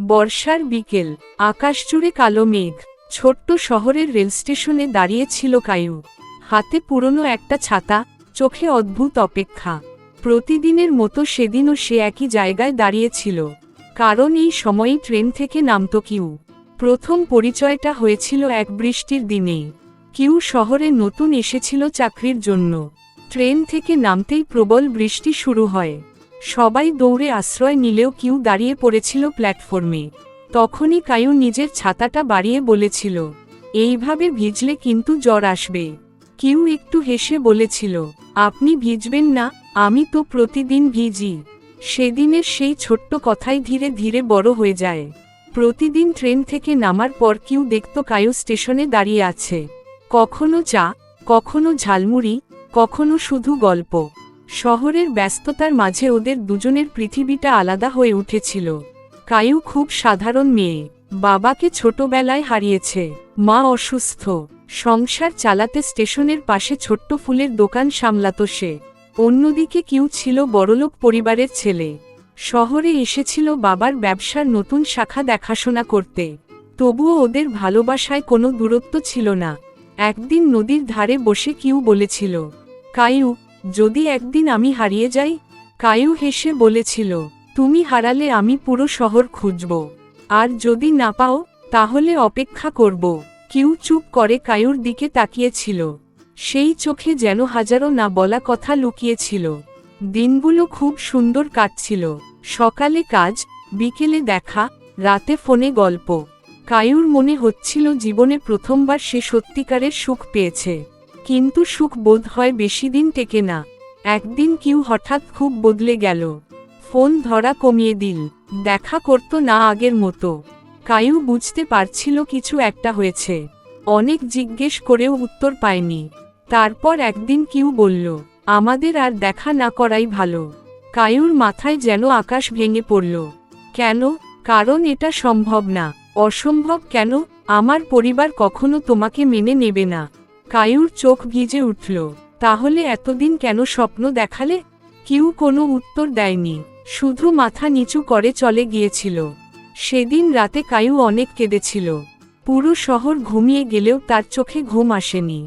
বর্ষার বিকেল, আকাশ জুড়ে কালো মেঘ। ছোট্ট শহরের রেল স্টেশনে দাঁড়িয়ে ছিল কায়ু। হাতে পুরনো একটা ছাতা, চোখে অদ্ভুত অপেক্ষা। প্রতিদিনের মতো সেদিনও সে একই জায়গায় দাঁড়িয়েছিল, কারণ এই সময়ই ট্রেন থেকে নামত কিউ। প্রথম পরিচয়টা হয়েছিল এক বৃষ্টির দিনেই। কিউ শহরে নতুন এসেছিল চাকরির জন্য। ট্রেন থেকে নামতেই প্রবল বৃষ্টি শুরু হয়। সবাই দৌড়ে আশ্রয় নিলেও কিউ দাঁড়িয়ে পড়েছিল প্ল্যাটফর্মে। তখনই কায়ু নিজের ছাতাটা বাড়িয়ে বলেছিল, এইভাবে ভিজলে কিন্তু জ্বর আসবে। কিউ একটু হেসে বলেছিল, আপনি ভিজবেন না, আমি তো প্রতিদিন ভিজি। সেদিনের সেই ছোট্ট কথাই ধীরে ধীরে বড় হয়ে যায়। প্রতিদিন ট্রেন থেকে নামার পর কিউ দেখত কায়ু স্টেশনে দাঁড়িয়ে আছে। কখনো চা, কখনো ঝালমুড়ি, কখনো শুধু গল্প। শহরের ব্যস্ততার মাঝে ওদের দুজনের পৃথিবীটা আলাদা হয়ে উঠেছিল। কায়ু খুব সাধারণ মেয়ে, বাবাকে ছোটবেলায় হারিয়েছে, মা অসুস্থ, সংসার চালাতে স্টেশনের পাশে ছোট্ট ফুলের দোকান সামলাত সে। অন্যদিকে কিউ ছিল বড়লোক পরিবারের ছেলে। শহরে এসেছিল বাবার ব্যবসার নতুন শাখা দেখাশোনা করতে। তবুও ওদের ভালোবাসায় কোনো দূরত্ব ছিল না। একদিন নদীর ধারে বসে কিউ বলেছিল, কায়ু, যদি একদিন আমি হারিয়ে যাই? কায়ু হেসে বলেছিল, তুমি হারালে আমি পুরো শহর খুঁজব, আর যদি না পাও তাহলে অপেক্ষা করব। কিউ চুপ করে কায়ুর দিকে তাকিয়েছিল। সেই চোখে যেন হাজারো না বলা কথা লুকিয়েছিল। দিনগুলো খুব সুন্দর কাটছিল। সকালে কাজ, বিকেলে দেখা, রাতে ফোনে গল্প। কায়ুর মনে হচ্ছিল জীবনে প্রথমবার সে সত্যিকারের সুখ পেয়েছে। কিন্তু সুখ বোধ হয় বেশি দিন টেকে না। একদিন কিউ হঠাৎ খুব বদলে গেল। ফোন ধরা কমিয়ে দিল, দেখা করত না আগের মতো। কায়ু বুঝতে পারছিল কিছু একটা হয়েছে। অনেক জিজ্ঞেস করেও উত্তর পায়নি। তারপর একদিন কিউ বলল, আমাদের আর দেখা না করাই ভালো। কায়ুর মাথায় যেন আকাশ ভেঙে পড়ল। কেন? কারণ এটা সম্ভব না। অসম্ভব কেন? আমার পরিবার কখনো তোমাকে মেনে নেবে না। কায়ুর চোখ ভিজে উঠল। তাহলে এতদিন কেন স্বপ্ন দেখালে? কিউ কোনো উত্তর দেয়নি, শুধু মাথা নিচু করে চলে গিয়েছিল। সেদিন রাতে কায়ু অনেক কেঁদেছিল। পুরো শহর ঘুমিয়ে গেলেও তার চোখে ঘুম আসেনি।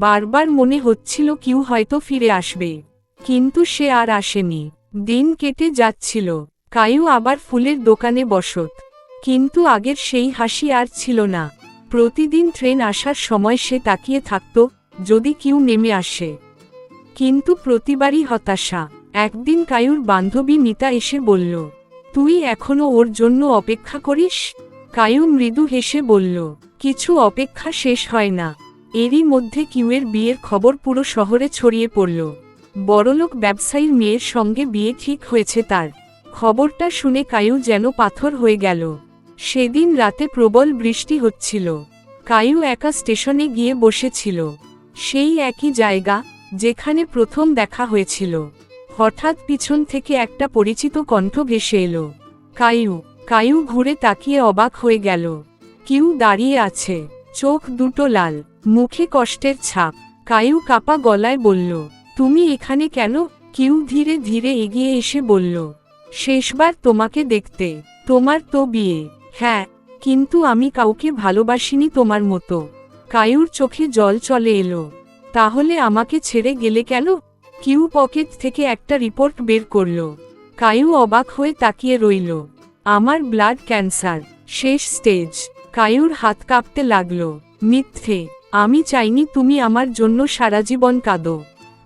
বারবার মনে হচ্ছিল কিউ হয়তো ফিরে আসবে, কিন্তু সে আর আসেনি। দিন কেটে যাচ্ছিল। কায়ু আবার ফুলের দোকানে বসত, কিন্তু আগের সেই হাসি আর ছিল না। প্রতিদিন ট্রেন আসার সময় সে তাকিয়ে থাকত, যদি কিউ নেমে আসে। কিন্তু প্রতিবারই হতাশা। একদিন কায়ুর বান্ধবী মিতা এসে বলল, তুই এখনো ওর জন্য অপেক্ষা করিস? কায়ু মৃদু হেসে বলল, কিছু অপেক্ষা শেষ হয় না। এরই মধ্যে কিউয়ের বিয়ের খবর পুরো শহরে ছড়িয়ে পড়ল। বড়লোক ব্যবসায়ীর মেয়ের সঙ্গে বিয়ে ঠিক হয়েছে তার। খবরটা শুনে কায়ু যেন পাথর হয়ে গেল। সেদিন রাতে প্রবল বৃষ্টি হচ্ছিল। কায়ু একা স্টেশনে গিয়ে বসেছিল। সেই একই জায়গা, যেখানে প্রথম দেখা হয়েছিল। হঠাৎ পিছন থেকে একটা পরিচিত কণ্ঠ ভেসে এলো, কায়ু। কায়ু ঘুরে তাকিয়ে অবাক হয়ে গেল। কিউ দাঁড়িয়ে আছে, চোখ দুটো লাল, মুখে কষ্টের ছাপ। কায়ু কাপা গলায় বলল, তুমি এখানে কেন? কিউ ধীরে ধীরে এগিয়ে এসে বলল, শেষবার তোমাকে দেখতে। তোমার তো বিয়ে। হ্যাঁ, কিন্তু আমি কাউকে ভালোবাসিনি তোমার মতো। কায়ুর চোখে জল চলে এলো। তাহলে আমাকে ছেড়ে গেলে কেন? কিউ পকেট থেকে একটা রিপোর্ট বের করল। কায়ু অবাক হয়ে তাকিয়ে রইল। আমার ব্লাড ক্যান্সার, শেষ স্টেজ। কায়ুর হাত কাঁপতে লাগল। মিথ্যে, আমি চাইনি তুমি আমার জন্য সারা জীবন কাঁদো,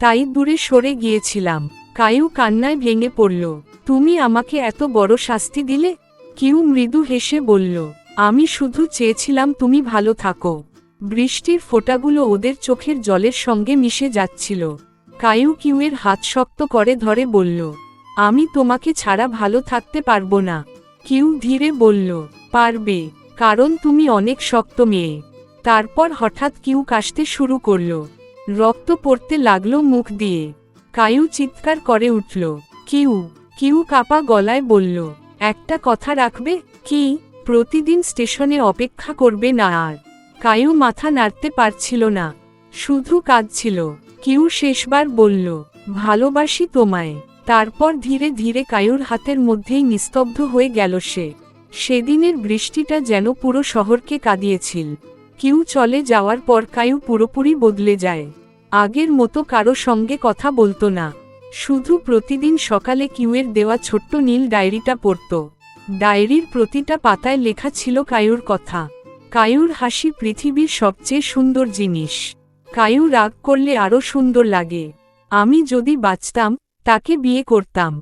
তাই দূরে সরে গিয়েছিলাম। কায়ু কান্নায় ভেঙে পড়ল। তুমি আমাকে এত বড় শাস্তি দিলে? কিউ মৃদু হেসে বলল, আমি শুধু চেয়েছিলাম তুমি ভালো থাকো। বৃষ্টির ফোঁটাগুলো ওদের চোখের জলের সঙ্গে মিশে যাচ্ছিল। কায়ু কিউয়ের হাত শক্ত করে ধরে বলল, আমি তোমাকে ছাড়া ভালো থাকতে পারবো না। কিউ ধীরে বলল, পারবে, কারণ তুমি অনেক শক্ত মেয়ে। তারপর হঠাৎ কিউ কাশতে শুরু করল। রক্ত পড়তে লাগলো মুখ দিয়ে। কায়ু চিৎকার করে উঠল, কিউ। কিউ কাপা গলায় বলল, একটা কথা রাখবে? কি? প্রতিদিন স্টেশনে অপেক্ষা করবে না আর? কায়ু মাথা নাড়তে পারছিল না, শুধু কাঁদছিল। কিউ শেষবার বলল, ভালোবাসি তোমায়। তারপর ধীরে ধীরে কায়ুর হাতের মধ্যেই নিস্তব্ধ হয়ে গেল সে। সেদিনের বৃষ্টিটা যেন পুরো শহরকে কাঁদিয়েছিল। কিউ চলে যাওয়ার পর কায়ু পুরোপুরি বদলে যায়। আগের মতো কারো সঙ্গে কথা বলতো না, শুধু প্রতিদিন সকালে কিউয়ের দেওয়া ছোট্ট নীল ডায়েরিটা পড়ত। ডায়েরির প্রতিটা পাতায় লেখা ছিল কায়ুর কথা। কায়ুর হাসি পৃথিবীর সবচেয়ে সুন্দর জিনিস। কায়ু রাগ করলে আরও সুন্দর লাগে। আমি যদি বাঁচতাম, তাকে বিয়ে করতাম।